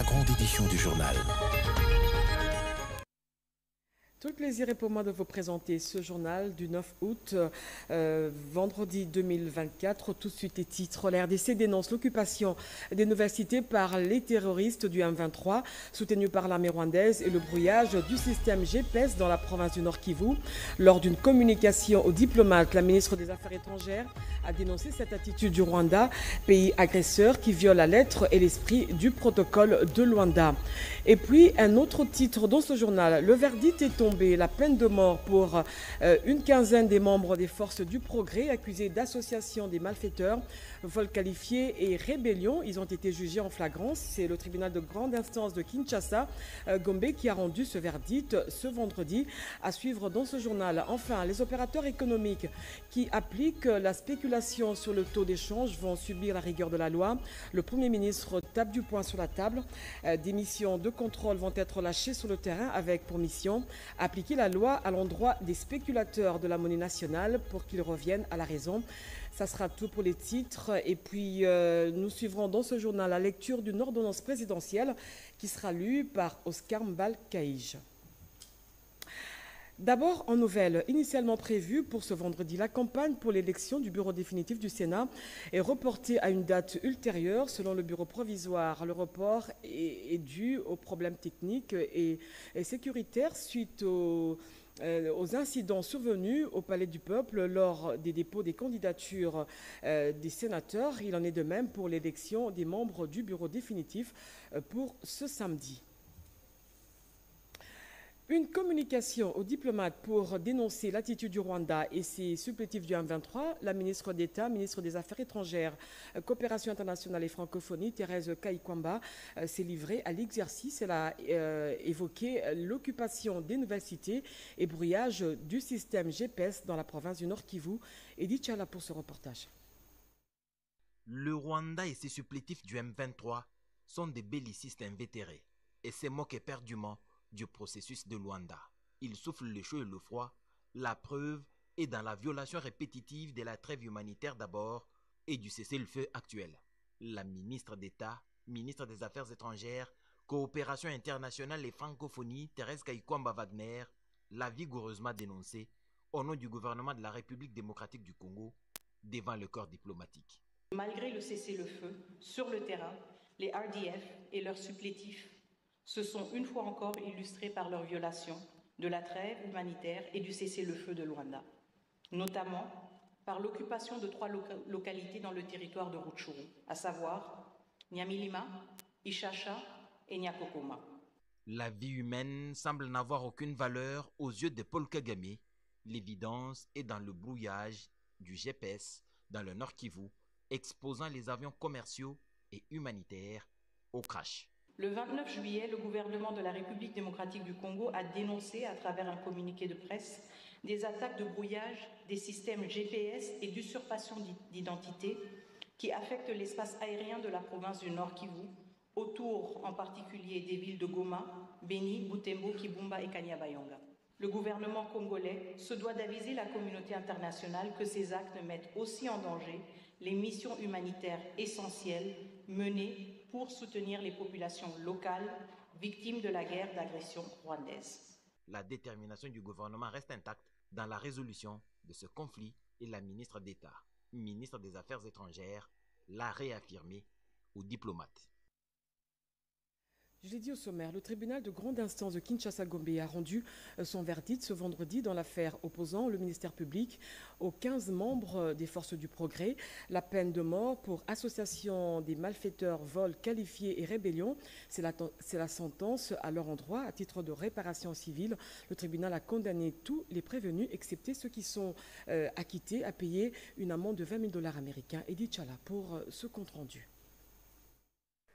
grande édition du journal. Tout le plaisir est pour moi de vous présenter ce journal du 9 août, vendredi 2024. Tout de suite les titres. La RDC dénonce l'occupation des nouvelles cités par les terroristes du M23, soutenus par l'armée rwandaise, et le brouillage du système GPS dans la province du Nord Kivu. Lors d'une communication aux diplomates, la ministre des Affaires étrangères a dénoncé cette attitude du Rwanda, pays agresseur qui viole la lettre et l'esprit du protocole de Luanda. Et puis, un autre titre dans ce journal, le verdict est tombé, la peine de mort pour une quinzaine des membres des forces du progrès accusés d'association des malfaiteurs, vol qualifié et rébellion. Ils ont été jugés en flagrance. C'est le tribunal de grande instance de Kinshasa, Gombe, qui a rendu ce verdict ce vendredi. À suivre dans ce journal. Enfin, les opérateurs économiques qui appliquent la spéculation sur le taux d'échange vont subir la rigueur de la loi. Le Premier ministre tape du poing sur la table. Des missions de contrôle vont être lâchées sur le terrain avec pour mission appliquer la loi à l'endroit des spéculateurs de la monnaie nationale pour qu'ils reviennent à la raison. Ça sera tout pour les titres. Et puis, nous suivrons dans ce journal la lecture d'une ordonnance présidentielle qui sera lue par Oscar Mbal-Kaïj. D'abord, en nouvelle, initialement prévue pour ce vendredi, la campagne pour l'élection du bureau définitif du Sénat est reportée à une date ultérieure selon le bureau provisoire. Le report est dû aux problèmes techniques et sécuritaires suite aux incidents survenus au Palais du Peuple lors des dépôts des candidatures des sénateurs. Il en est de même pour l'élection des membres du bureau définitif pour ce samedi. Une communication aux diplomates pour dénoncer l'attitude du Rwanda et ses supplétifs du M23, la ministre d'État, ministre des Affaires étrangères, coopération internationale et francophonie, Thérèse Kayikwamba, s'est livrée à l'exercice. Elle a évoqué l'occupation des nouvelles cités et brouillage du système GPS dans la province du Nord Kivu. Edith Chala pour ce reportage. Le Rwanda et ses supplétifs du M23 sont des bellicistes invétérés et se moquent éperdument du processus de Luanda. Ils soufflent le chaud et le froid. La preuve est dans la violation répétitive de la trêve humanitaire d'abord et du cessez-le-feu actuel. La ministre d'État, ministre des Affaires étrangères, coopération internationale et francophonie, Thérèse Kayikwamba Wagner, l'a vigoureusement dénoncé au nom du gouvernement de la République démocratique du Congo devant le corps diplomatique. Malgré le cessez-le-feu, sur le terrain, les RDF et leurs supplétifs se sont une fois encore illustrés par leur violation de la trêve humanitaire et du cessez-le-feu de Luanda, notamment par l'occupation de 3 localités dans le territoire de Rutshuru, à savoir Nyamilima, Ishasha et Nyakokoma. La vie humaine semble n'avoir aucune valeur aux yeux de Paul Kagame. L'évidence est dans le brouillage du GPS dans le Nord Kivu, exposant les avions commerciaux et humanitaires au crash. Le 29 juillet, le gouvernement de la République démocratique du Congo a dénoncé à travers un communiqué de presse des attaques de brouillage des systèmes GPS et d'usurpation d'identité qui affectent l'espace aérien de la province du Nord Kivu, autour en particulier des villes de Goma, Beni, Butembo, Kibumba et Kanyabayonga. Le gouvernement congolais se doit d'aviser la communauté internationale que ces actes mettent aussi en danger les missions humanitaires essentielles menées pour soutenir les populations locales victimes de la guerre d'agression rwandaise. La détermination du gouvernement reste intacte dans la résolution de ce conflit et la ministre d'État, ministre des Affaires étrangères, l'a réaffirmé aux diplomates. Je l'ai dit au sommaire, le tribunal de grande instance de Kinshasa-Gombe a rendu son verdict ce vendredi dans l'affaire opposant le ministère public aux 15 membres des forces du progrès. La peine de mort pour association des malfaiteurs, vol qualifié et rébellion, c'est la sentence à leur endroit. À titre de réparation civile, le tribunal a condamné tous les prévenus, excepté ceux qui sont acquittés, à payer une amende de 20 000 $ américains. Edith Chala pour ce compte-rendu.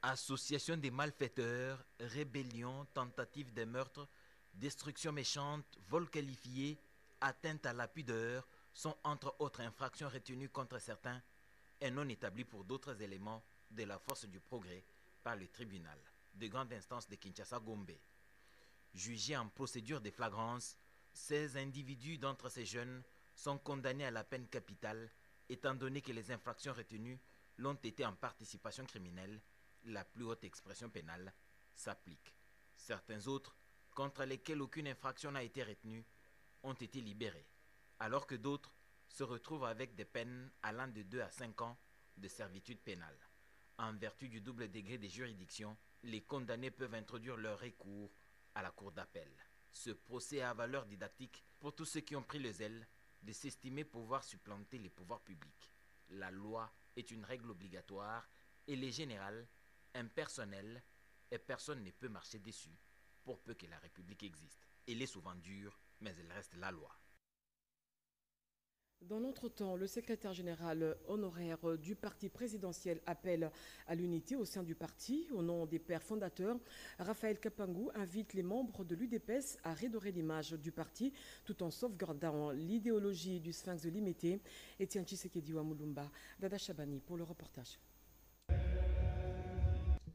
Association des malfaiteurs, rébellion, tentative de meurtre, destruction méchante, vol qualifié, atteinte à la pudeur sont entre autres infractions retenues contre certains et non établies pour d'autres éléments de la force du progrès par le tribunal de grande instance de Kinshasa-Gombe. Jugés en procédure de flagrance, 16 individus d'entre ces jeunes sont condamnés à la peine capitale étant donné que les infractions retenues l'ont été en participation criminelle, la plus haute expression pénale, s'appliquent. Certains autres, contre lesquels aucune infraction n'a été retenue, ont été libérés, alors que d'autres se retrouvent avec des peines allant de 2 à 5 ans de servitude pénale. En vertu du double degré des juridictions, les condamnés peuvent introduire leur recours à la cour d'appel. Ce procès a valeur didactique pour tous ceux qui ont pris le zèle de s'estimer pouvoir supplanter les pouvoirs publics. La loi est une règle obligatoire, elle est générale, impersonnelle, et personne ne peut marcher dessus, pour peu que la République existe. Elle est souvent dure, mais elle reste la loi. Dans notre temps, le secrétaire général honoraire du parti présidentiel appelle à l'unité au sein du parti. Au nom des pères fondateurs, Raphaël Kapangou invite les membres de l'UDPS à redorer l'image du parti tout en sauvegardant l'idéologie du sphinx de Limete. Etienne Tshisekedi Wamulumba, Dada Chabani pour le reportage.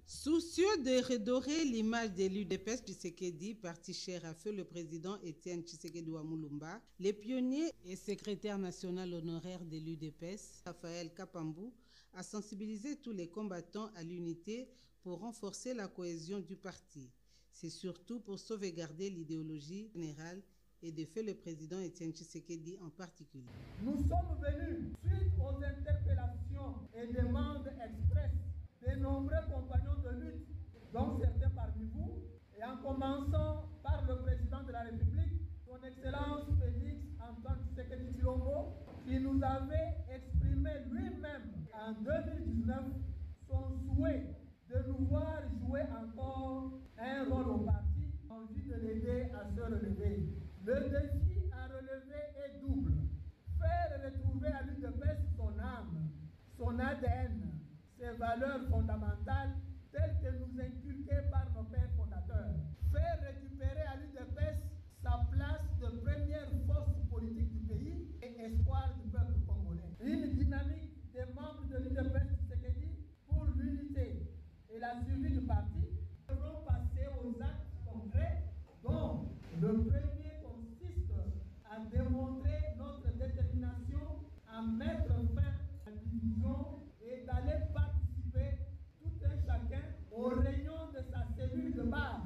Soucieux de redorer l'image de l'UDPS Tshisekedi, parti cher à feu le président Etienne Tshisekedi Wamulumba, les pionniers et secrétaire national honoraire de l'UDPS, Raphaël Kapambou, a sensibilisé tous les combattants à l'unité pour renforcer la cohésion du parti. C'est surtout pour sauvegarder l'idéologie générale et de feu le président Etienne Tshisekedi en particulier. Nous sommes venus suite aux interpellations et demandes expresses de nombreux compagnons de lutte, dont certains parmi vous, et en commençant par le président de la République, son Excellence Félix Antoine Tshisekedi Tshilombo, qui nous avait exprimé lui-même en 2019 son souhait de nous voir jouer encore un rôle au parti en vue de l'aider à se relever. Le défi à relever est double. Faire retrouver à l'UDPS son âme, son ADN, ses valeurs fondamentales telles que nous inculquées par nos pères fondateurs. Faire récupérer à l'UDPS sa place de première force politique du pays et espoir du peuple congolais. Une dynamique des membres de l'UDPS Tshisekedi pour l'unité et la survie du parti devront passer aux actes concrets dont le premier consiste à démontrer notre détermination à mettre fin à la division et d'aller participer tout un chacun aux réunions de sa cellule de base.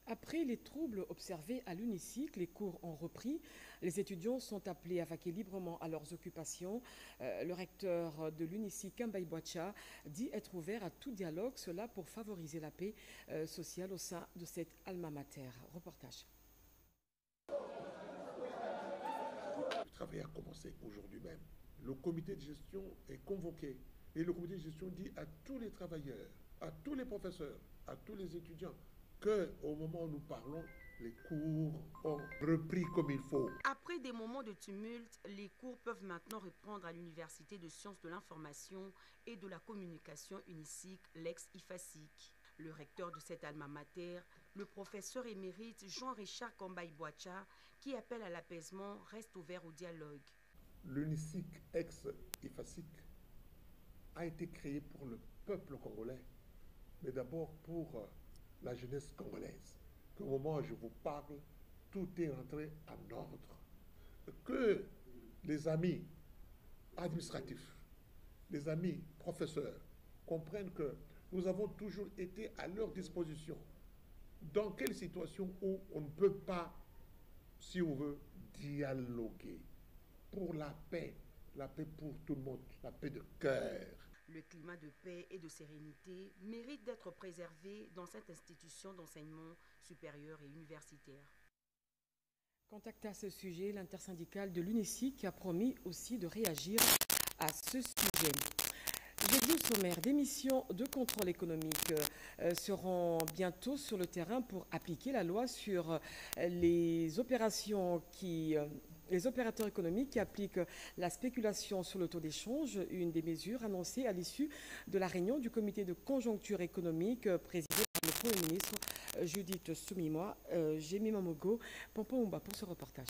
Après les troubles observés à l'unicycle, les cours ont repris. Les étudiants sont appelés à vaquer librement à leurs occupations. Le recteur de l'unicycle, Kambaï Boacha, dit être ouvert à tout dialogue, cela pour favoriser la paix sociale au sein de cette alma mater. Reportage. Le travail a commencé aujourd'hui même. Le comité de gestion est convoqué et le comité de gestion dit à tous les travailleurs, à tous les professeurs, à tous les étudiants qu'au moment où nous parlons, les cours ont repris comme il faut. Après des moments de tumulte, les cours peuvent maintenant reprendre à l'Université de sciences de l'information et de la communication UNICIC, l'ex-IFACIC. Le recteur de cette alma mater, le professeur émérite Jean-Richard Kambaï Boacha, qui appelle à l'apaisement, reste ouvert au dialogue. L'UNICIC ex-IFACIC a été créé pour le peuple congolais, mais d'abord pour la jeunesse congolaise. Qu'au moment où je vous parle, tout est rentré en ordre. Que les amis administratifs, les amis professeurs comprennent que nous avons toujours été à leur disposition. Dans quelle situation où on ne peut pas, si on veut, dialoguer pour la paix pour tout le monde, la paix de cœur. Le climat de paix et de sérénité mérite d'être préservé dans cette institution d'enseignement supérieur et universitaire. Contacté à ce sujet, l'intersyndicale de l'UNICIC a promis aussi de réagir à ce sujet. Jeudi au sommaire, des missions de contrôle économique seront bientôt sur le terrain pour appliquer la loi sur les opérations les opérateurs économiques qui appliquent la spéculation sur le taux d'échange, une des mesures annoncées à l'issue de la réunion du comité de conjoncture économique présidé par le Premier ministre Judith Soumimoa, Jémi Mamogo, Pompoumba pour ce reportage.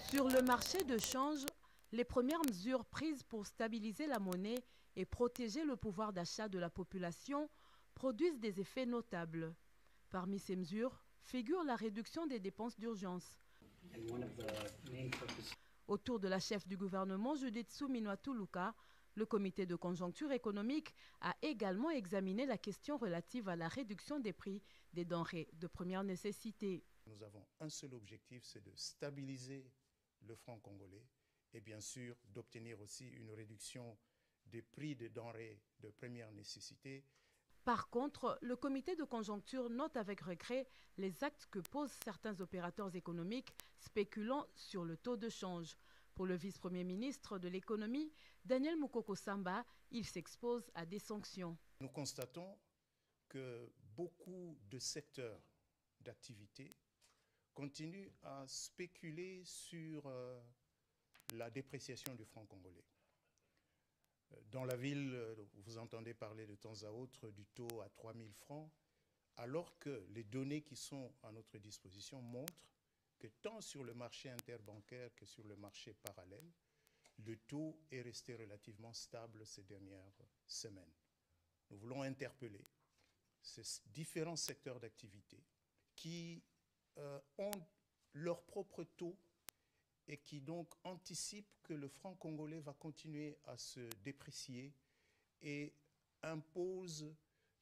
Sur le marché de change, les premières mesures prises pour stabiliser la monnaie et protéger le pouvoir d'achat de la population produisent des effets notables. Parmi ces mesures figure la réduction des dépenses d'urgence. Autour de la chef du gouvernement, Judith Suminwa Tuluka, Le comité de conjoncture économique a également examiné la question relative à la réduction des prix des denrées de première nécessité. Nous avons un seul objectif, c'est de stabiliser le franc congolais et bien sûr d'obtenir aussi une réduction des prix des denrées de première nécessité. Par contre, le comité de conjoncture note avec regret les actes que posent certains opérateurs économiques spéculant sur le taux de change. Pour le vice-premier ministre de l'économie, Daniel Mukoko Samba, il s'expose à des sanctions. Nous constatons que beaucoup de secteurs d'activité continuent à spéculer sur la dépréciation du franc congolais. Dans la ville, vous entendez parler de temps à autre du taux à 3 000 francs, alors que les données qui sont à notre disposition montrent que tant sur le marché interbancaire que sur le marché parallèle, le taux est resté relativement stable ces dernières semaines. Nous voulons interpeller ces différents secteurs d'activité qui ont leur propre taux et qui donc anticipent que le franc congolais va continuer à se déprécier et imposent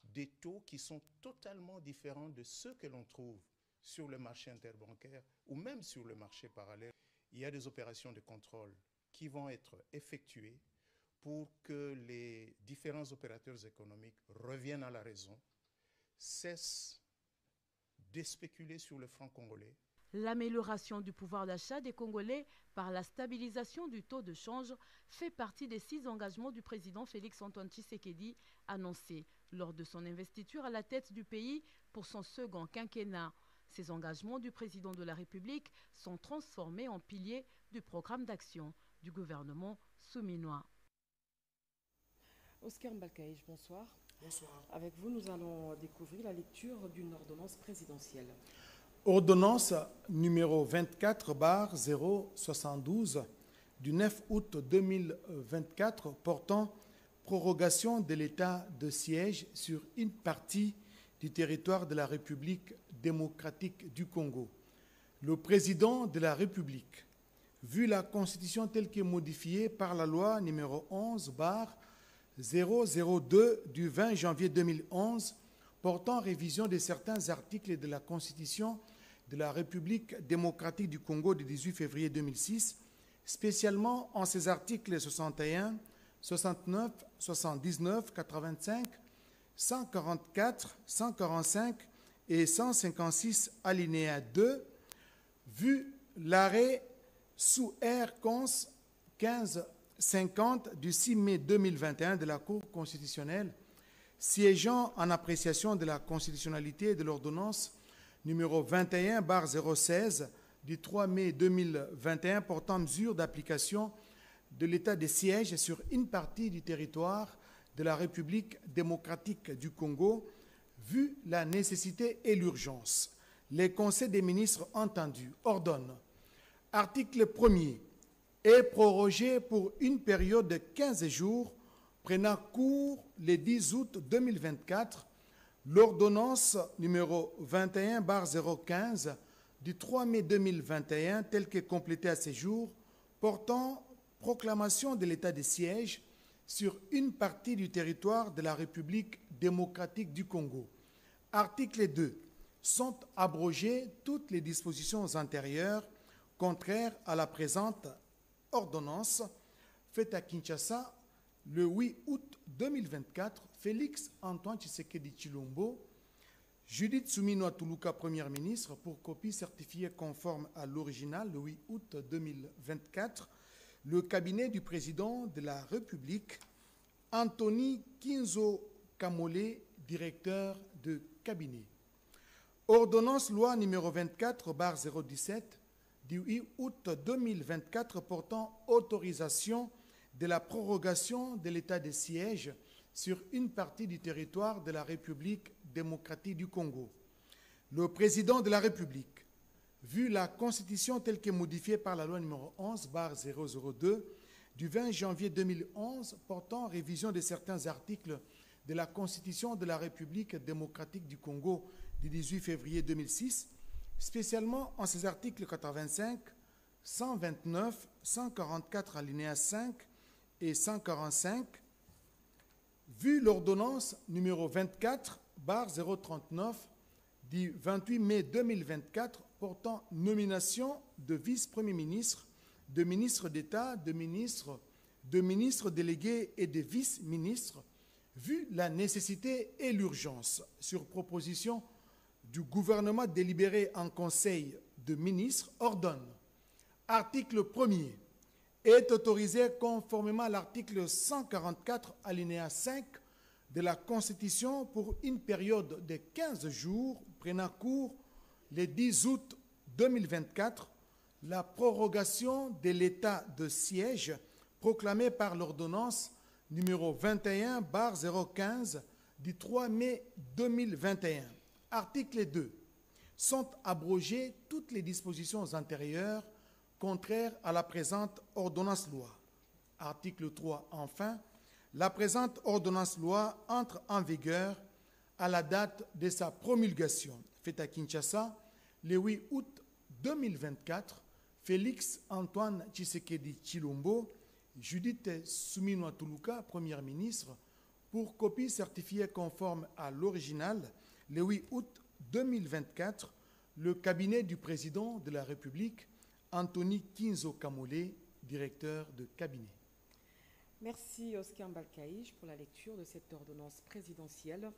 des taux qui sont totalement différents de ceux que l'on trouve sur le marché interbancaire ou même sur le marché parallèle. Il y a des opérations de contrôle qui vont être effectuées pour que les différents opérateurs économiques reviennent à la raison, cessent de spéculer sur le franc congolais. L'amélioration du pouvoir d'achat des Congolais par la stabilisation du taux de change fait partie des 6 engagements du président Félix-Antoine Tshisekedi annoncés lors de son investiture à la tête du pays pour son second quinquennat. Ces engagements du président de la République sont transformés en piliers du programme d'action du gouvernement souminois. Oscar Mbalkaïch, bonsoir. Bonsoir. Avec vous, nous allons découvrir la lecture d'une ordonnance présidentielle. Ordonnance numéro 24/072 du 9 août 2024 portant prorogation de l'état de siège sur une partie du territoire de la République démocratique du Congo. Le président de la République, vu la Constitution telle que modifiée par la loi numéro 11/002 du 20 janvier 2011 portant révision de certains articles de la Constitution de la République démocratique du Congo du 18 février 2006, spécialement en ses articles 61, 69, 79, 85, 144, 145 et 156 alinéa 2, vu l'arrêt sous R. Cons 1550 du 6 mai 2021 de la Cour constitutionnelle, siégeant en appréciation de la constitutionnalité de l'ordonnance numéro 21/016 du 3 mai 2021 portant mesure d'application de l'état de siège sur une partie du territoire de la République démocratique du Congo, vu la nécessité et l'urgence. Les conseils des ministres entendus ordonnent. Article 1er est prorogé pour une période de 15 jours prenant cours le 10 août 2024, l'ordonnance numéro 21/015 du 3 mai 2021, telle que complétée à ce jour, portant proclamation de l'état de siège sur une partie du territoire de la République démocratique du Congo. Article 2. Sont abrogées toutes les dispositions antérieures contraires à la présente ordonnance faite à Kinshasa le 8 août 2024, Félix Antoine Tshisekedi Tshilombo, Judith Suminwa Tuluka, Première ministre, pour copie certifiée conforme à l'original le 8 août 2024, le cabinet du président de la République, Anthony Kinzo Kamole, directeur de cabinet. Ordonnance loi numéro 24/017 du 8 août 2024 portant autorisation de la prorogation de l'état de siège sur une partie du territoire de la République démocratique du Congo. Le président de la République, vu la Constitution telle que modifiée par la loi numéro 11/002 du 20 janvier 2011 portant révision de certains articles de la Constitution de la République démocratique du Congo du 18 février 2006, spécialement en ses articles 85, 129, 144 alinéa 5 et 145, vu l'ordonnance numéro 24/039 du 28 mai 2024 portant nomination de vice-premier ministre, de ministre d'État, de ministre délégués et de vice-ministres, vu la nécessité et l'urgence, sur proposition du gouvernement délibéré en Conseil de ministres, ordonne, article 1er, est autorisé conformément à l'article 144, alinéa 5 de la Constitution pour une période de 15 jours prenant cours le 10 août 2024, la prorogation de l'état de siège proclamé par l'ordonnance numéro 21/015 du 3 mai 2021. Article 2. Sont abrogées toutes les dispositions antérieures contraires à la présente ordonnance-loi. Article 3. Enfin, la présente ordonnance-loi entre en vigueur à la date de sa promulgation. Faite à Kinshasa, le 8 août 2024, Félix Antoine Tshisekedi Tshilombo, Judith Suminwa Tuluka, Première ministre, pour copie certifiée conforme à l'original, le 8 août 2024, le cabinet du président de la République, Anthony Kinzo Kamole, directeur de cabinet. Merci Oscar Mbalkaïch pour la lecture de cette ordonnance présidentielle.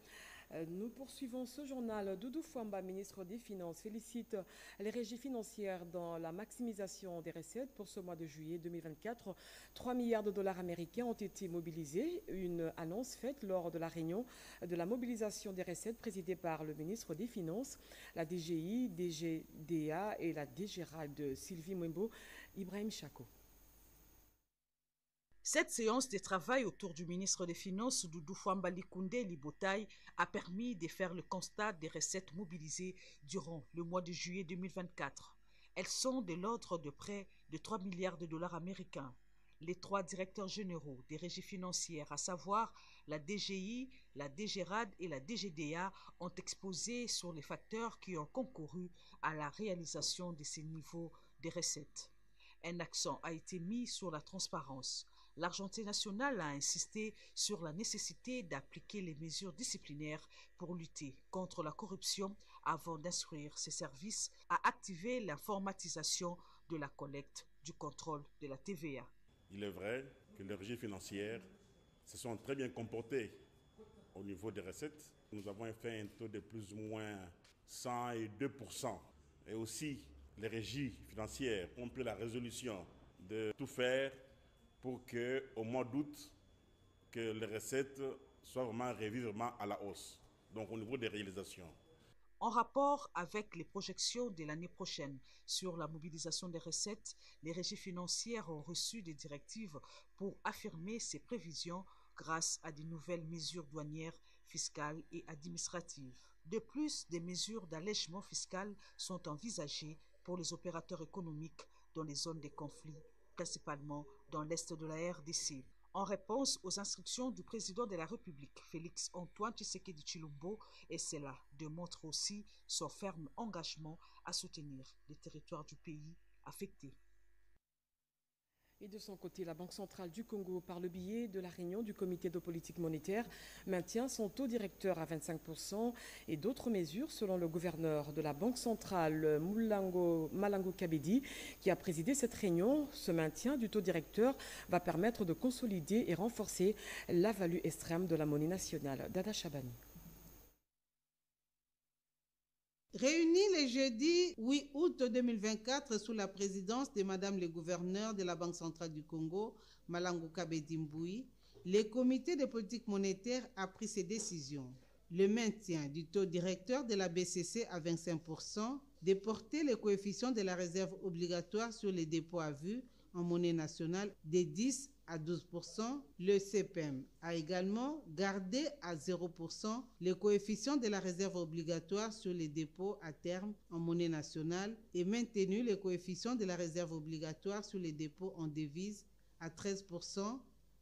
Nous poursuivons ce journal. Doudou Fwamba, ministre des Finances, félicite les régies financières dans la maximisation des recettes pour ce mois de juillet 2024. 3 milliards de dollars américains ont été mobilisés. Une annonce faite lors de la réunion de la mobilisation des recettes présidée par le ministre des Finances, la DGI, DGDA et la DGRAD de Sylvie Mwembo, Ibrahim Chako. Cette séance de travail autour du ministre des Finances, Doudou Fwamba Likunde Libotaï, a permis de faire le constat des recettes mobilisées durant le mois de juillet 2024. Elles sont de l'ordre de près de 3 milliards de dollars américains. Les 3 directeurs généraux des régies financières, à savoir la DGI, la DGRAD et la DGDA, ont exposé sur les facteurs qui ont concouru à la réalisation de ces niveaux de recettes. Un accent a été mis sur la transparence. L'Argentin national a insisté sur la nécessité d'appliquer les mesures disciplinaires pour lutter contre la corruption avant d'instruire ses services à activer l'informatisation de la collecte du contrôle de la TVA. Il est vrai que les régies financières se sont très bien comportées au niveau des recettes. Nous avons fait un taux de plus ou moins 102%. Et aussi, les régies financières ont pris la résolution de tout faire pour qu'au mois d'août, que les recettes soient vraiment revues à la hausse, donc au niveau des réalisations. En rapport avec les projections de l'année prochaine sur la mobilisation des recettes, les régies financières ont reçu des directives pour affirmer ces prévisions grâce à de nouvelles mesures douanières, fiscales et administratives. De plus, des mesures d'allègement fiscal sont envisagées pour les opérateurs économiques dans les zones de conflit, principalement dans l'est de la RDC. En réponse aux instructions du président de la République, Félix Antoine Tshisekedi Tshilombo, et cela démontre aussi son ferme engagement à soutenir les territoires du pays affectés. Et de son côté, la Banque centrale du Congo, par le biais de la réunion du comité de politique monétaire, maintient son taux directeur à 25% et d'autres mesures, selon le gouverneur de la Banque centrale, Malango Kabedi, qui a présidé cette réunion. Ce maintien du taux directeur va permettre de consolider et renforcer la value extrême de la monnaie nationale. Dada Chabani. Réunis le jeudi 8 août 2024 sous la présidence de Madame le gouverneur de la Banque centrale du Congo, Malango Kabedi Mboui, le comité de politique monétaire a pris ses décisions. Le maintien du taux directeur de la BCC à 25%, de porter le coefficient de la réserve obligatoire sur les dépôts à vue en monnaie nationale de 10 à 12%. Le CPM a également gardé à 0% le coefficient de la réserve obligatoire sur les dépôts à terme en monnaie nationale et maintenu le coefficient de la réserve obligatoire sur les dépôts en devises à 13%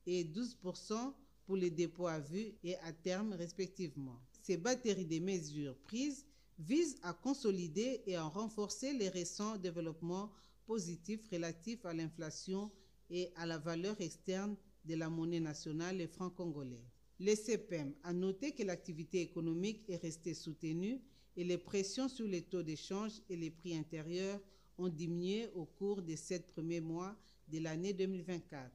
et 12% pour les dépôts à vue et à terme respectivement. Ces batteries de mesures prises visent à consolider et à renforcer les récents développements positifs relatifs à l'inflation et à la valeur externe de la monnaie nationale, le franc congolais. Le CPEM a noté que l'activité économique est restée soutenue et les pressions sur les taux d'échange et les prix intérieurs ont diminué au cours des 7 premiers mois de l'année 2024.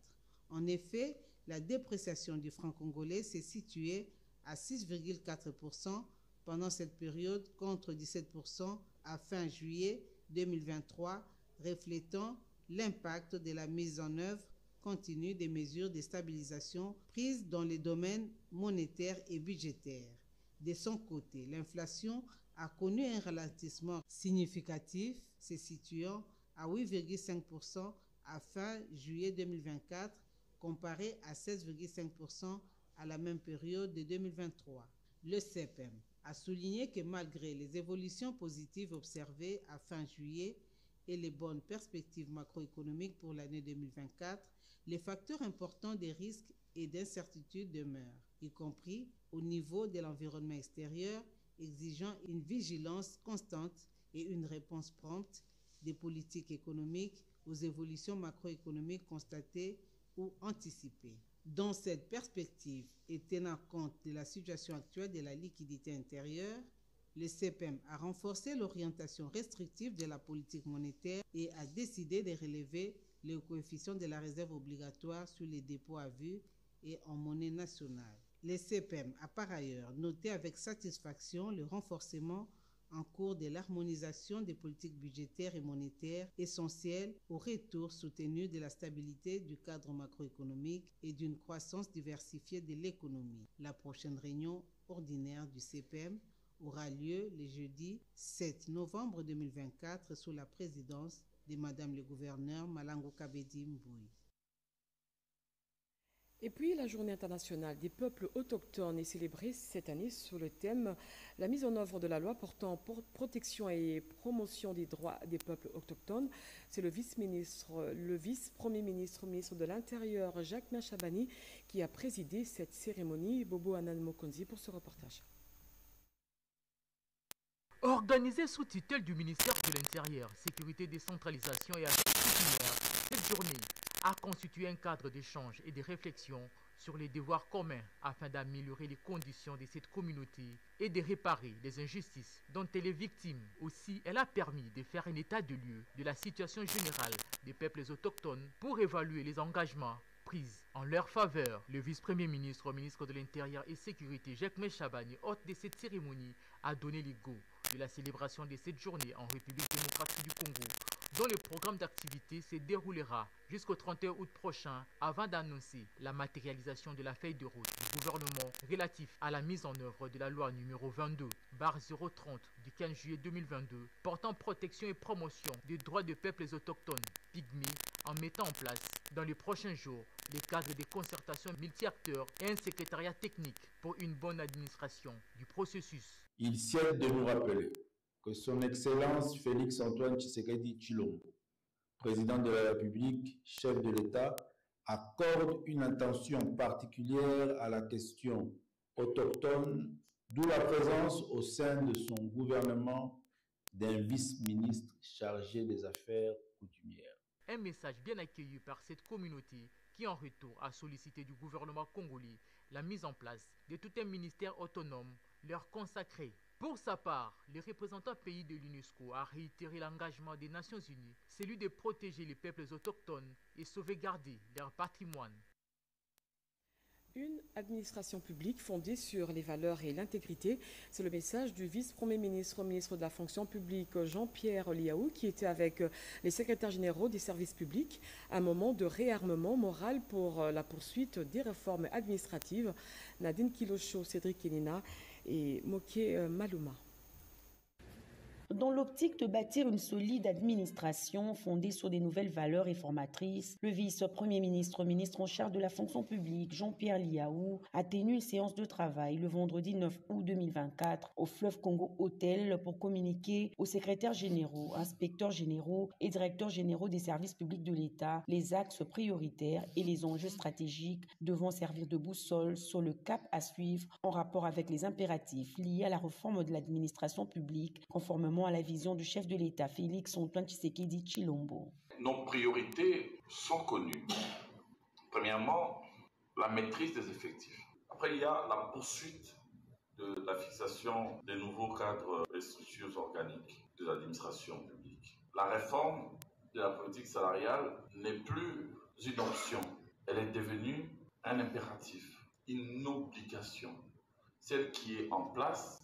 En effet, la dépréciation du franc congolais s'est située à 6,4% pendant cette période contre 17% à fin juillet 2023, reflétant l'impact de la mise en œuvre continue des mesures de stabilisation prises dans les domaines monétaires et budgétaires. De son côté, l'inflation a connu un ralentissement significatif, se situant à 8,5% à fin juillet 2024, comparé à 16,5% à la même période de 2023. Le CPEM a souligné que malgré les évolutions positives observées à fin juillet et les bonnes perspectives macroéconomiques pour l'année 2024, les facteurs importants des risques et d'incertitudes demeurent, y compris au niveau de l'environnement extérieur, exigeant une vigilance constante et une réponse prompte des politiques économiques aux évolutions macroéconomiques constatées ou anticipées. Dans cette perspective et tenant compte de la situation actuelle de la liquidité intérieure, le CPEM a renforcé l'orientation restrictive de la politique monétaire et a décidé de relever le coefficient de la réserve obligatoire sur les dépôts à vue et en monnaie nationale. Le CPEM a par ailleurs noté avec satisfaction le renforcement en cours de l'harmonisation des politiques budgétaires et monétaires essentielles au retour soutenu de la stabilité du cadre macroéconomique et d'une croissance diversifiée de l'économie. La prochaine réunion ordinaire du CPEM aura lieu le jeudi 7 novembre 2024 sous la présidence de Madame le gouverneur Malango Kabedi Mbouy. Et puis, la Journée internationale des peuples autochtones est célébrée cette année sous le thème « La mise en œuvre de la loi portant protection et promotion des droits des peuples autochtones ». C'est le vice-premier ministre, ministre de l'Intérieur, Jacques Machabani, qui a présidé cette cérémonie. Bobo Anan Mokonzi pour ce reportage. Organisée sous tutelle du ministère de l'Intérieur, Sécurité, Décentralisation et Affaires coutumières, cette journée a constitué un cadre d'échange et de réflexion sur les devoirs communs afin d'améliorer les conditions de cette communauté et de réparer les injustices dont elle est victime. Aussi, elle a permis de faire un état de lieu de la situation générale des peuples autochtones pour évaluer les engagements pris en leur faveur. Le vice-premier ministre, ministre de l'Intérieur et Sécurité, Jacques Machabani, hôte de cette cérémonie, a donné le go de la célébration de cette journée en République démocratique du Congo, dont le programme d'activité se déroulera jusqu'au 31 août prochain avant d'annoncer la matérialisation de la feuille de route du gouvernement relatif à la mise en œuvre de la loi numéro 22/030 du 15 juillet 2022 portant protection et promotion des droits des peuples autochtones pygmées en mettant en place dans les prochains jours les cadres de concertation multi-acteurs et un secrétariat technique pour une bonne administration du processus. Il sied de nous rappeler que son Excellence Félix-Antoine Tshisekedi Tshilombo, président de la République, chef de l'État, accorde une attention particulière à la question autochtone, d'où la présence au sein de son gouvernement d'un vice-ministre chargé des affaires coutumières. Un message bien accueilli par cette communauté qui en retour a sollicité du gouvernement congolais la mise en place de tout un ministère autonome leur consacré. Pour sa part, le représentant pays de l'UNESCO a réitéré l'engagement des Nations Unies, celui de protéger les peuples autochtones et sauvegarder leur patrimoine. Une administration publique fondée sur les valeurs et l'intégrité, c'est le message du vice-premier ministre, ministre de la fonction publique Jean-Pierre Liaou, qui était avec les secrétaires généraux des services publics, un moment de réarmement moral pour la poursuite des réformes administratives. Nadine Kilocho, Cédric Kenina et Moké Malouma. Dans l'optique de bâtir une solide administration fondée sur des nouvelles valeurs réformatrices, le vice-premier ministre, ministre en charge de la fonction publique, Jean-Pierre Liaou, a tenu une séance de travail le vendredi 9 août 2024 au Fleuve Congo Hôtel pour communiquer aux secrétaires généraux, inspecteurs généraux et directeurs généraux des services publics de l'État les axes prioritaires et les enjeux stratégiques devant servir de boussole sur le cap à suivre en rapport avec les impératifs liés à la réforme de l'administration publique, conformément à la vision du chef de l'État, Félix-Antoine Tshisekedi Tshilombo. Nos priorités sont connues. Premièrement, la maîtrise des effectifs. Après, il y a la poursuite de la fixation des nouveaux cadres et structures organiques de l'administration publique. La réforme de la politique salariale n'est plus une option, elle est devenue un impératif, une obligation. Celle qui est en place,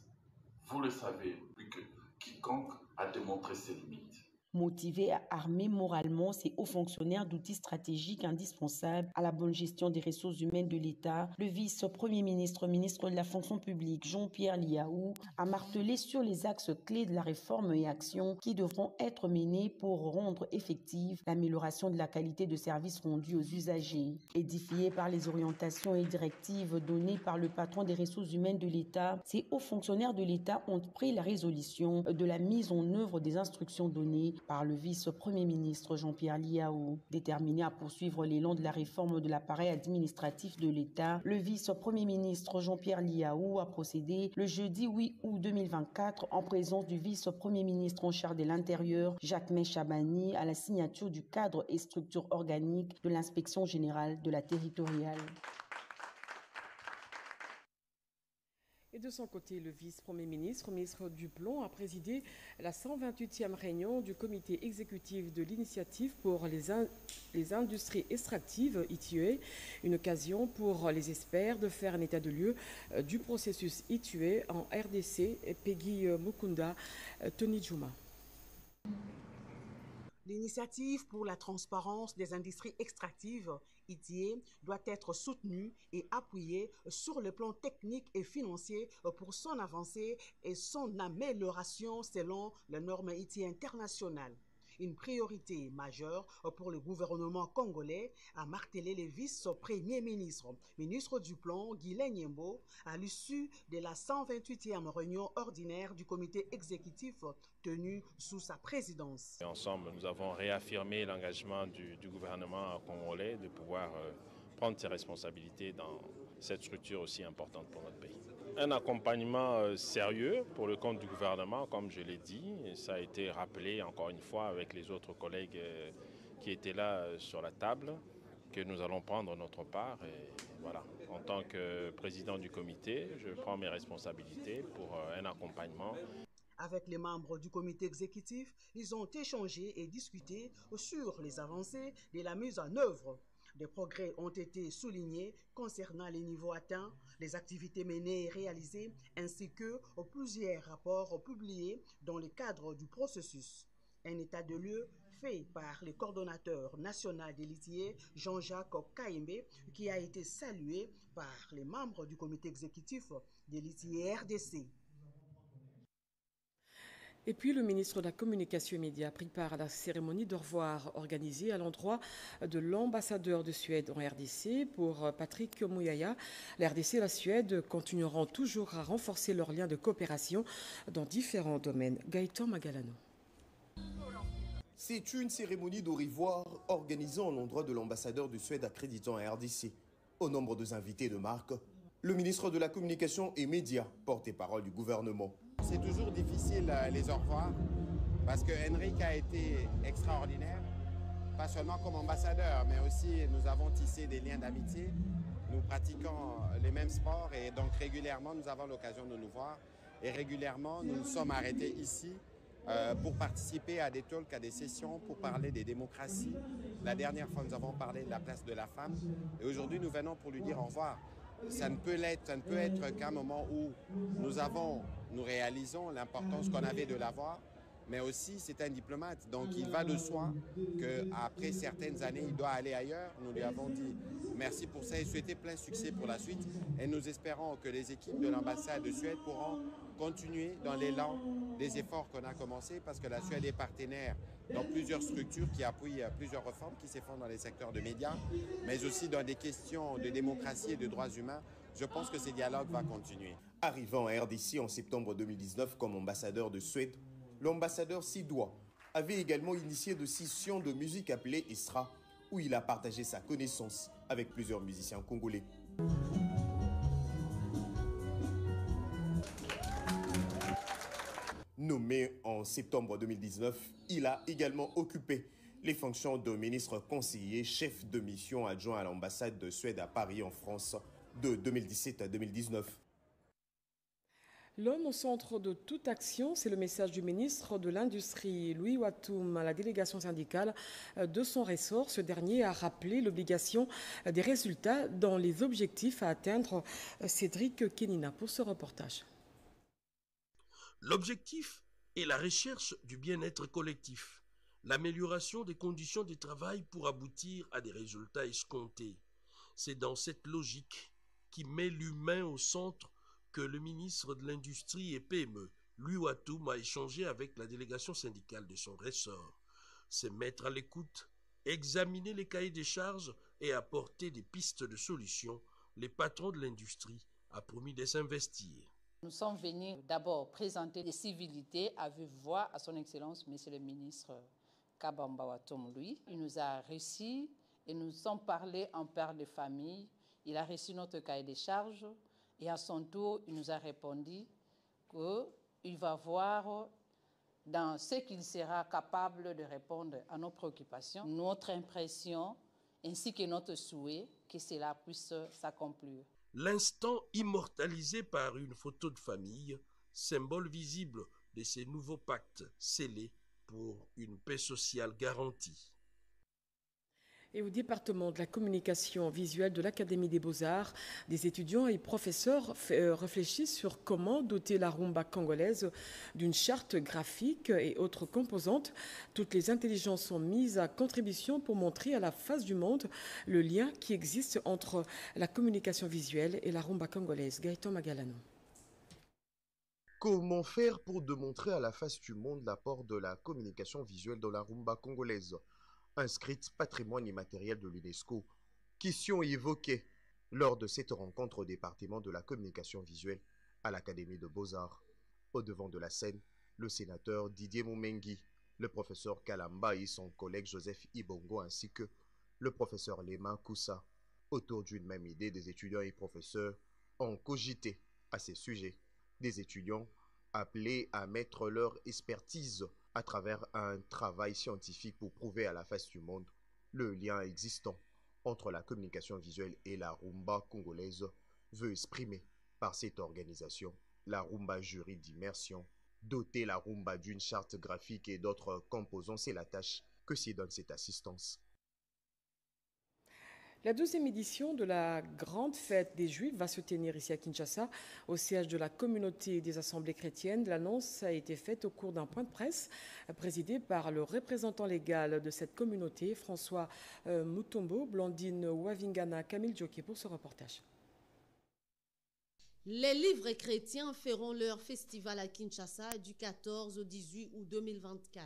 vous le savez, plus que quiconque a démontré ses limites. Motivé à armer moralement ces hauts fonctionnaires d'outils stratégiques indispensables à la bonne gestion des ressources humaines de l'État, le vice-premier ministre, ministre de la fonction publique, Jean-Pierre Liaou, a martelé sur les axes clés de la réforme et actions qui devront être menées pour rendre effective l'amélioration de la qualité de services rendus aux usagers. Édifiés par les orientations et directives données par le patron des ressources humaines de l'État, ces hauts fonctionnaires de l'État ont pris la résolution de la mise en œuvre des instructions données par le vice-premier ministre Jean-Pierre Liaou. Déterminé à poursuivre l'élan de la réforme de l'appareil administratif de l'État, le vice-premier ministre Jean-Pierre Liaou a procédé le jeudi 8 août 2024 en présence du vice-premier ministre en charge de l'Intérieur, Jacquemain Chabani, à la signature du cadre et structure organique de l'inspection générale de la territoriale. Et de son côté, le vice-premier ministre, ministre Duplon, a présidé la 128e réunion du comité exécutif de l'initiative pour les industries extractives, ITIE, une occasion pour les experts de faire un état de lieu du processus ITIE en RDC. Peggy Mukunda, Tony Djouma. L'initiative pour la transparence des industries extractives, ITIE, doit être soutenue et appuyée sur le plan technique et financier pour son avancée et son amélioration selon les normes ITIE internationales. Une priorité majeure pour le gouvernement congolais, a martelé le vice-premier ministre, ministre du Plan, Guilain Nyembo, à l'issue de la 128e réunion ordinaire du comité exécutif tenue sous sa présidence. Et ensemble, nous avons réaffirmé l'engagement du gouvernement congolais de pouvoir prendre ses responsabilités dans cette structure aussi importante pour notre pays. Un accompagnement sérieux pour le compte du gouvernement, comme je l'ai dit, et ça a été rappelé encore une fois avec les autres collègues qui étaient là sur la table, que nous allons prendre notre part. Et voilà, en tant que président du comité, je prends mes responsabilités pour un accompagnement. Avec les membres du comité exécutif, ils ont échangé et discuté sur les avancées de la mise en œuvre. Des progrès ont été soulignés concernant les niveaux atteints, les activités menées et réalisées, ainsi que plusieurs rapports publiés dans le cadre du processus. Un état de lieu fait par le coordonnateur national de l'ITIE, Jean-Jacques Kaimbe, qui a été salué par les membres du comité exécutif de l'ITIE RDC. Et puis, le ministre de la Communication et Médias a pris part à la cérémonie de revoir organisée à l'endroit de l'ambassadeur de Suède en RDC pour Patrick Mouyaya. La RDC et la Suède continueront toujours à renforcer leurs liens de coopération dans différents domaines. Gaëtan Magalano. C'est une cérémonie d'au revoir organisée en l'endroit de l'ambassadeur de Suède accréditant à RDC. Au nombre des invités de marque, le ministre de la Communication et Médias, porte-parole du gouvernement. C'est toujours difficile les au revoir parce que Henrik a été extraordinaire, pas seulement comme ambassadeur, mais aussi nous avons tissé des liens d'amitié. Nous pratiquons les mêmes sports et donc régulièrement nous avons l'occasion de nous voir et régulièrement nous nous sommes arrêtés ici pour participer à des talks, à des sessions, pour parler des démocraties. La dernière fois nous avons parlé de la place de la femme et aujourd'hui nous venons pour lui dire au revoir. Ça ne peut être qu'un moment où nous réalisons l'importance qu'on avait de l'avoir, mais aussi c'est un diplomate, donc il va de soi qu'après certaines années, il doit aller ailleurs. Nous lui avons dit merci pour ça et souhaiter plein succès pour la suite. Et nous espérons que les équipes de l'ambassade de Suède pourront continuer dans l'élan des efforts qu'on a commencés, parce que la Suède est partenaire dans plusieurs structures qui appuient plusieurs réformes qui se font dans les secteurs de médias, mais aussi dans des questions de démocratie et de droits humains. Je pense que ce dialogue va continuer. Arrivant à RDC en septembre 2019 comme ambassadeur de Suède, l'ambassadeur Sidois avait également initié de sessions de musique appelées Estra, où il a partagé sa connaissance avec plusieurs musiciens congolais. Nommé en septembre 2019, il a également occupé les fonctions de ministre conseiller, chef de mission adjoint à l'ambassade de Suède à Paris en France de 2017 à 2019. L'homme au centre de toute action, c'est le message du ministre de l'Industrie, Louis Watoum, à la délégation syndicale de son ressort. Ce dernier a rappelé l'obligation des résultats dans les objectifs à atteindre. Cédric Kenina pour ce reportage. L'objectif est la recherche du bien-être collectif, l'amélioration des conditions de travail pour aboutir à des résultats escomptés. C'est dans cette logique qui met l'humain au centre que le ministre de l'Industrie et PME, Louis Watoum, a échangé avec la délégation syndicale de son ressort. Se mettre à l'écoute, examiner les cahiers des charges et apporter des pistes de solutions, les patrons de l'industrie a promis de s'investir. Nous sommes venus d'abord présenter des civilités à vive voix à son Excellence, Monsieur le ministre Kabamba Watoum. Lui, il nous a reçus et nous sommes parlé en père de famille. Il a reçu notre cahier des charges. Et à son tour, il nous a répondu qu'il va voir dans ce qu'il sera capable de répondre à nos préoccupations, notre impression ainsi que notre souhait que cela puisse s'accomplir. L'instant immortalisé par une photo de famille, symbole visible de ces nouveaux pactes scellés pour une paix sociale garantie. Et au département de la communication visuelle de l'Académie des Beaux-Arts, des étudiants et professeurs réfléchissent sur comment doter la rumba congolaise d'une charte graphique et autres composantes. Toutes les intelligences sont mises à contribution pour montrer à la face du monde le lien qui existe entre la communication visuelle et la rumba congolaise. Gaëtan Magalano. Comment faire pour démontrer à la face du monde l'apport de la communication visuelle dans la rumba congolaise ? Inscrite patrimoine immatériel de l'UNESCO, question évoquée lors de cette rencontre au département de la communication visuelle à l'Académie de Beaux-Arts. Au devant de la scène, le sénateur Didier Moumengi, le professeur Kalamba et son collègue Joseph Ibongo ainsi que le professeur Lema Koussa. Autour d'une même idée, des étudiants et professeurs ont cogité à ces sujets. Des étudiants appelés à mettre leur expertise à travers un travail scientifique pour prouver à la face du monde le lien existant entre la communication visuelle et la rumba congolaise, veut exprimer par cette organisation la rumba jury d'immersion. Doter la rumba d'une charte graphique et d'autres composants, c'est la tâche que s'y donne cette assistance. La 12e édition de la Grande Fête des Juifs va se tenir ici à Kinshasa, au siège de la communauté des assemblées chrétiennes. L'annonce a été faite au cours d'un point de presse présidé par le représentant légal de cette communauté, François Mutombo. Blandine Wavingana, Camille Djoké pour ce reportage. Les livres chrétiens feront leur festival à Kinshasa du 14 au 18 août 2024.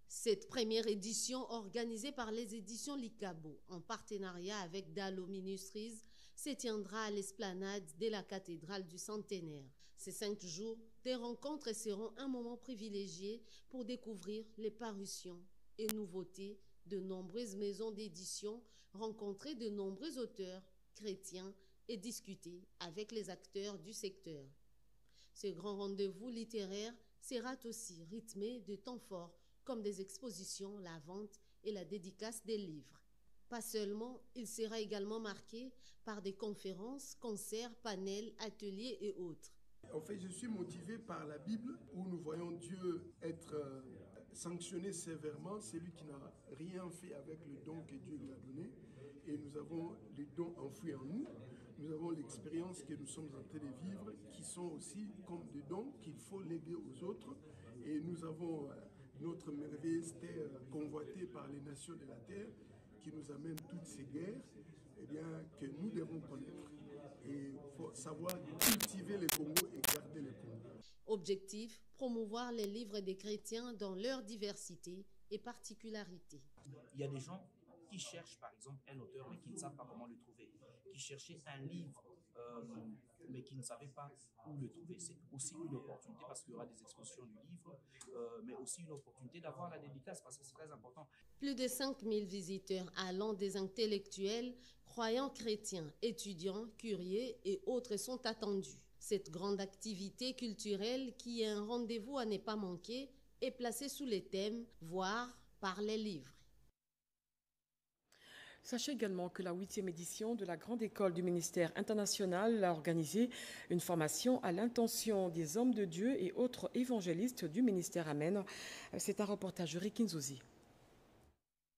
Cette première édition, organisée par les éditions Likabo, en partenariat avec Dalo Ministries, se tiendra à l'esplanade de la cathédrale du Centenaire. Ces 5 jours, des rencontres seront un moment privilégié pour découvrir les parutions et nouveautés de nombreuses maisons d'édition, rencontrer de nombreux auteurs chrétiens et discuter avec les acteurs du secteur. Ce grand rendez-vous littéraire sera aussi rythmé de temps forts comme des expositions, la vente et la dédicace des livres. Pas seulement, il sera également marqué par des conférences, concerts, panels, ateliers et autres. En fait, je suis motivé par la Bible où nous voyons Dieu être sanctionné sévèrement, celui qui n'a rien fait avec le don que Dieu lui a donné. Et nous avons les dons enfouis en nous. Nous avons l'expérience que nous sommes en train de vivre qui sont aussi comme des dons qu'il faut léguer aux autres. Et nous avons notre merveilleuse terre convoitée par les nations de la terre qui nous amène toutes ces guerres, eh bien, que nous devons connaître. Et il faut savoir cultiver le Congo et garder le Congo. Objectif, promouvoir les livres des chrétiens dans leur diversité et particularité. Il y a des gens qui cherchent par exemple un auteur mais qui ne savent pas comment le trouver, qui cherchaient un livre mais qui ne savaient pas où le trouver. C'est aussi une opportunité parce qu'il y aura des expositions du livre, mais aussi une opportunité d'avoir la dédicace parce que c'est très important. Plus de 5000 visiteurs allant des intellectuels, croyants chrétiens, étudiants, curieux et autres sont attendus. Cette grande activité culturelle qui est un rendez-vous à ne pas manquer est placée sous les thèmes « Voir par les livres ». Sachez également que la 8e édition de la Grande École du ministère international a organisé une formation à l'intention des hommes de Dieu et autres évangélistes du ministère Amen. C'est un reportage de Rikin Zouzi.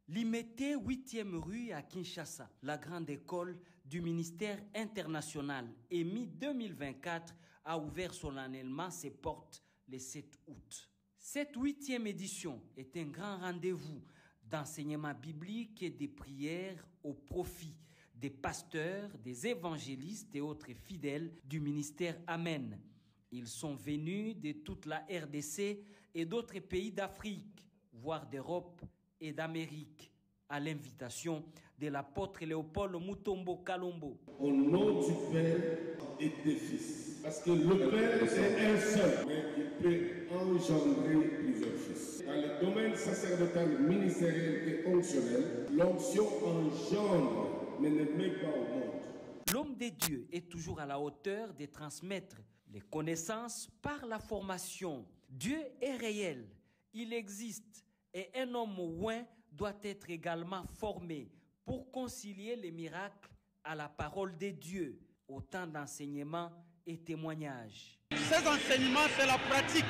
Limité 8e rue à Kinshasa, la Grande École du ministère international, EMI 2024, a ouvert solennellement ses portes le 7 août. Cette 8e édition est un grand rendez-vous d'enseignement biblique et des prières au profit des pasteurs, des évangélistes et autres fidèles du ministère Amen. Ils sont venus de toute la RDC et d'autres pays d'Afrique, voire d'Europe et d'Amérique, à l'invitation de l'apôtre Léopold Mutombo Kalombo. Au nom du Père et des Fils. Parce que le Père est un seul, mais il peut engendrer plusieurs fils. Dans le domaine sacerdotal, ministériel et onctionnel, l'onction engendre, mais ne met pas au monde. L'homme de Dieu est toujours à la hauteur de transmettre les connaissances par la formation. Dieu est réel, il existe, et un homme oint doit être également formé pour concilier les miracles à la parole de Dieu, autant d'enseignements et témoignages. Ces enseignements, c'est la pratique.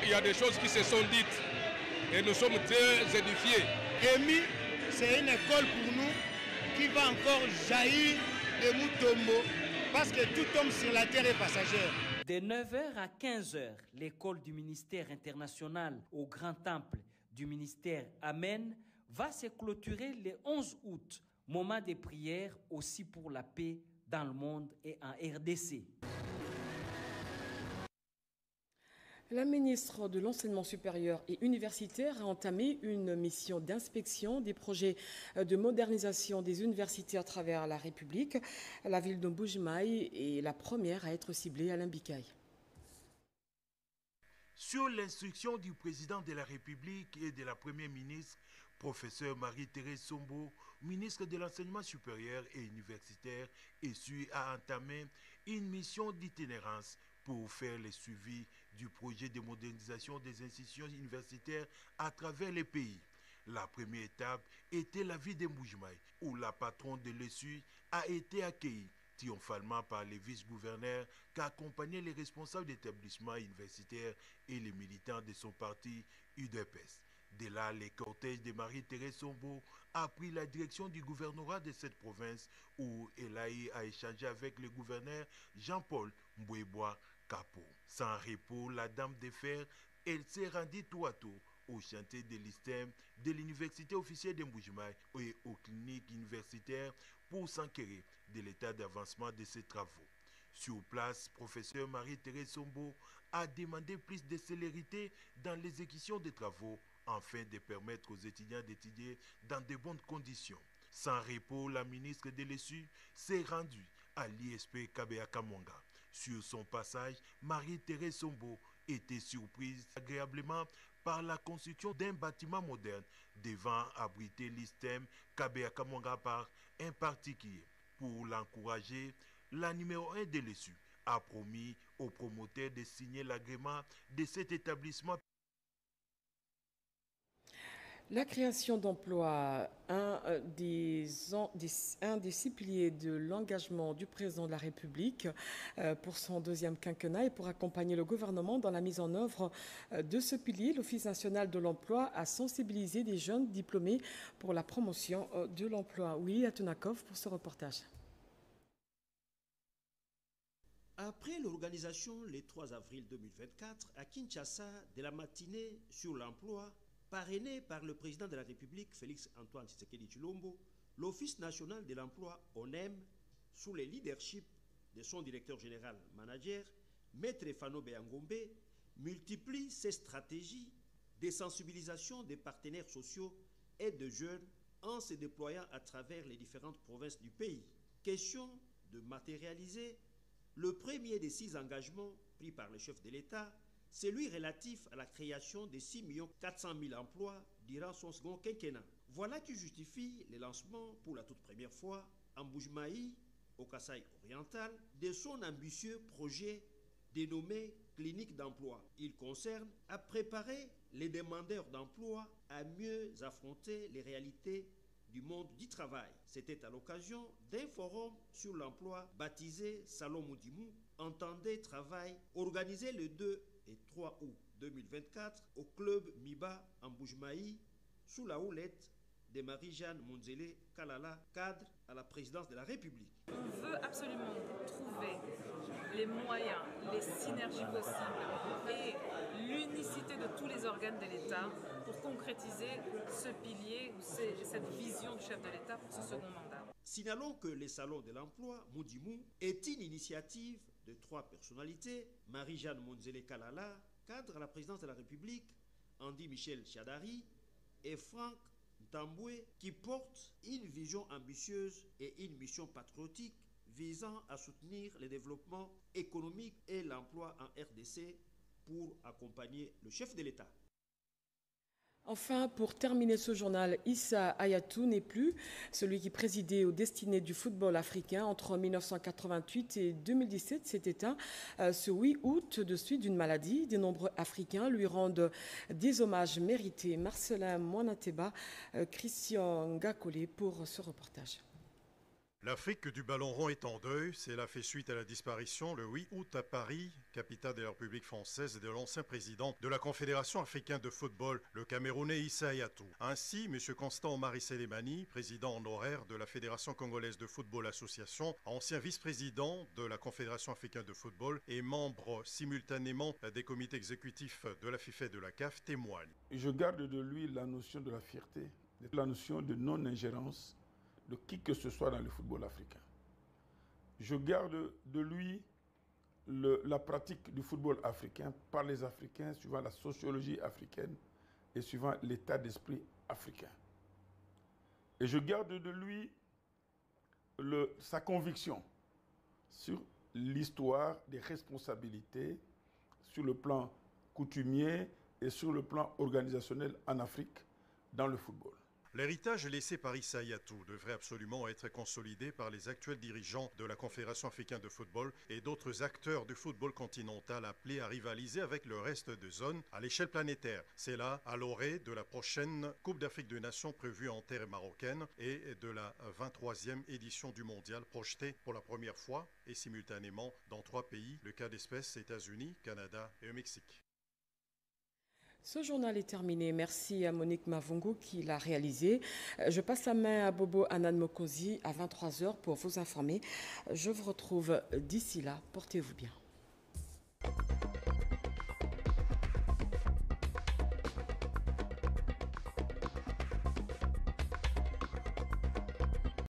Il y a des choses qui se sont dites et nous sommes très édifiés. EMI, c'est une école pour nous qui va encore jaillir de Mutombo parce que tout homme sur la terre est passager. De 9h à 15h, l'école du ministère international au Grand Temple du ministère Amen va se clôturer le 11 août, moment de prière aussi pour la paix dans le monde et en RDC. La ministre de l'Enseignement supérieur et universitaire a entamé une mission d'inspection des projets de modernisation des universités à travers la République. La ville de Mbuji-Mayi est la première à être ciblée à l'Imbikaï. Sur l'instruction du président de la République et de la première ministre, professeur Marie-Thérèse Sombo, ministre de l'Enseignement supérieur et universitaire, ESU a entamé une mission d'itinérance pour faire le suivi du projet de modernisation des institutions universitaires à travers les pays. La première étape était la ville de Mbuji-Mayi, où la patronne de l'ESU a été accueillie triomphalement par les vice-gouverneurs qui accompagnaient les responsables d'établissements universitaires et les militants de son parti UDPS. De là, le cortège de Marie-Thérèse Sombo a pris la direction du gouvernorat de cette province où elle a échangé avec le gouverneur Jean-Paul Mbouébois Kapo. Sans repos, la dame de fer, elle s'est rendue tout à tour au chantier de l'ISTEM de l'université officielle de Mbuji-Mayi et aux cliniques universitaires pour s'enquérir de l'état d'avancement de ces travaux. Sur place, professeur Marie-Thérèse Sombo a demandé plus de célérité dans l'exécution des travaux afin de permettre aux étudiants d'étudier dans de bonnes conditions. Sans repos, la ministre de l'ESU s'est rendue à l'ISP Kabea-Kamanga. Sur son passage, Marie-Thérèse Sombo était surprise agréablement par la construction d'un bâtiment moderne devant abriter l'ISTEM Kabea-Kamanga par un particulier. Pour l'encourager, la numéro 1 de l'ESU a promis aux promoteurs de signer l'agrément de cet établissement. La création d'emplois, un des 6 piliers de l'engagement du président de la République pour son deuxième quinquennat et pour accompagner le gouvernement dans la mise en œuvre de ce pilier, l'Office national de l'emploi a sensibilisé des jeunes diplômés pour la promotion de l'emploi. Willy Atunakov pour ce reportage. Après l'organisation le 3 avril 2024 à Kinshasa de la matinée sur l'emploi, parrainé par le président de la République, Félix-Antoine Tshisekedi Tshilombo, l'Office national de l'emploi, ONEM, sous le leadership de son directeur général manager, Maître Fano Béangombe, multiplie ses stratégies de sensibilisation des partenaires sociaux et de jeunes en se déployant à travers les différentes provinces du pays. Question de matérialiser le premier des 6 engagements pris par le chef de l'État, celui relatif à la création de 6 400 000 emplois durant son second quinquennat. Voilà qui justifie le lancement pour la toute première fois en Mbuji-Mayi, au Kasaï oriental, de son ambitieux projet dénommé Clinique d'emploi. Il concerne à préparer les demandeurs d'emploi à mieux affronter les réalités du monde du travail. C'était à l'occasion d'un forum sur l'emploi baptisé Salon Moudimou, Entendez Travail, organisé le 2 et 3 août 2024 au club Miba en Boujmaï, sous la houlette de Marie-Jeanne Monzele Kalala, cadre à la présidence de la République. On veut absolument trouver les moyens, les synergies possibles et l'unicité de tous les organes de l'État pour concrétiser ce pilier ou cette vision du chef de l'État pour ce second mandat. Signalons que le Salon de l'Emploi Moudimou est une initiative de 3 personnalités, Marie-Jeanne Monzele Kalala, cadre à la présidence de la République, Andy Michel Chadari et Franck Ntamboué, qui portent une vision ambitieuse et une mission patriotique visant à soutenir le développement économique et l'emploi en RDC pour accompagner le chef de l'État. Enfin, pour terminer ce journal, Issa Hayatou n'est plus celui qui présidait aux destinées du football africain entre 1988 et 2017. S'est éteint ce 8 août de suite d'une maladie. De nombreux Africains lui rendent des hommages mérités. Marcelin Moinateba, Christian Ngakole pour ce reportage. L'Afrique du ballon rond est en deuil. Cela fait suite à la disparition le 8 août à Paris, capitale de la République française, de l'ancien président de la Confédération africaine de football, le Camerounais Issa Hayatou. Ainsi, M. Constant Omari Selemani, président honoraire de la Fédération congolaise de football association, ancien vice-président de la Confédération africaine de football et membre simultanément des comités exécutifs de la FIFA et de la CAF, témoigne. Je garde de lui la notion de la fierté, la notion de non-ingérence de qui que ce soit dans le football africain. Je garde de lui la pratique du football africain par les Africains, suivant la sociologie africaine et suivant l'état d'esprit africain. Et je garde de lui sa conviction sur l'histoire des responsabilités sur le plan coutumier et sur le plan organisationnel en Afrique dans le football. L'héritage laissé par Issa Hayatou devrait absolument être consolidé par les actuels dirigeants de la Confédération africaine de football et d'autres acteurs du football continental appelés à rivaliser avec le reste de zone à l'échelle planétaire. C'est là à l'orée de la prochaine Coupe d'Afrique des Nations prévue en terre marocaine et de la 23e édition du mondial projetée pour la première fois et simultanément dans 3 pays, le cas d'espèce États-Unis, Canada et le Mexique. Ce journal est terminé. Merci à Monique Mavungu qui l'a réalisé. Je passe la main à Bobo Anan Mokosi à 23h pour vous informer. Je vous retrouve d'ici là. Portez-vous bien.